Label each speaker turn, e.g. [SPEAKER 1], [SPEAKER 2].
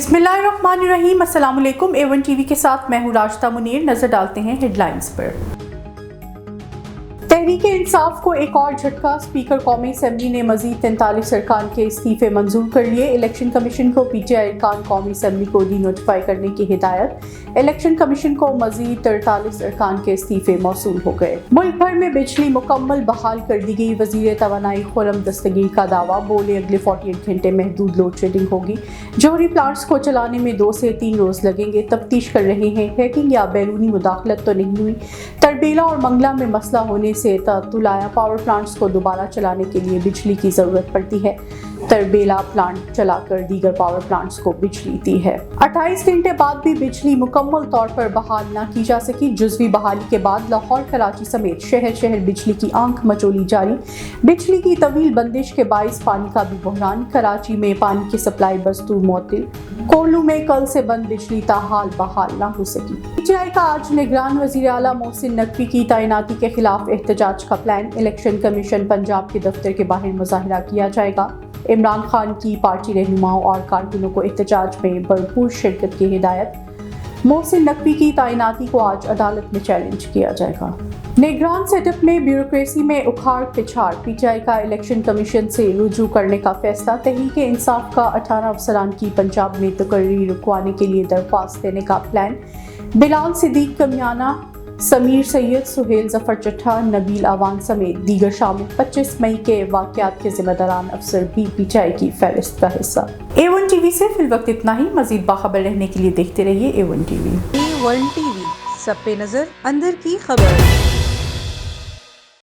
[SPEAKER 1] बिस्मिल्लाहिर्रहमानिर्रहीम। अस्सलाम वालेकुम। A1 टीवी के साथ मैं हूँ राशिदा मुनीर। नजर डालते हैं हेडलाइंस पर। तहरीक इंसाफ को एक और झटका। स्पीकर कौमी असेंबली ने मजीद 43 अरकान के इस्तीफे मंजूर कर लिए। इलेक्शन कमीशन को PTI अरकान कौमी असेंबली को डी नोटिफाई करने की हिदायत। इलेक्शन कमीशन को मजीद 43 अरकान के इस्तीफे मौसूल हो गए। मुल्क भर में बिजली मुकम्मल बहाल कर दी गई। वजीर तवानाई खुर्रम दस्तगीर का दावा। बोले अगले 48 घंटे महदूद लोड शेडिंग होगी। जौहरी प्लांट्स को चलाने में 2 से 3 रोज लगेंगे। तफ्तीश कर रहे हैं हैकिंग या बैरूनी मुदाखलत तो नहीं हुई। तरबेला और मंगला में मसला होने से तअत्तुल आया। पावर प्लांट्स को दोबारा चलाने के लिए बिजली की जरूरत पड़ती है। तरबेला प्लांट चलाकर दीगर पावर प्लांट्स को बिजली दी है। 28 घंटे बाद भी बिजली मुकम्मल तौर पर बहाल न की जा सकी। जुज़वी बहाली के बाद लाहौर, कराची समेत शहर शहर बिजली की आंख मचोली जारी। बिजली की तवील बंदिश के बाइस पानी का भी बहरान। कराची में पानी की सप्लाई बस्तूर मुअत्तिल। कोल्लू में कल से बंद बिजली ताहाल बहाल न हो सकी। PTI का आज निगरान वज़ीर आला मोहसिन नकवी की तैनाती के खिलाफ एहतजाज का प्लान। इलेक्शन कमीशन पंजाब के दफ्तर के बाहर मुजाहिरा किया जाएगा। इमरान खान की पार्टी रहनुमाओं और कारकुनों को एहतजाज में भरपूर शिरकत की हिदायत। मोहसिन नकवी की तैनाती को आज अदालत में चैलेंज किया जाएगा। निगरान सेटअप में ब्यूरोक्रेसी में उखाड़ पिछाड़। PTI का इलेक्शन कमीशन से रुजू करने का फैसला। तहरीक इंसाफ का 18 अफसरान की पंजाब में तकर्री रुकवाने के लिए दरख्वास्त देने का प्लान। बिलाल सिद्दीक कमियाना, समीर सैयद, सुहेल जफर चट्ठा, नबील आवान समेत दीगर शामिल। 25 मई के वाकयात के जिम्मेदारान अफसर भी PTI की फहरिस्त का हिस्सा। A1 टीवी से फिल वक्त इतना ही। मजीद बाखबर रहने के लिए देखते रहिए A1 टीवी।
[SPEAKER 2] A1 टीवी, सब पे नजर, अंदर की खबर।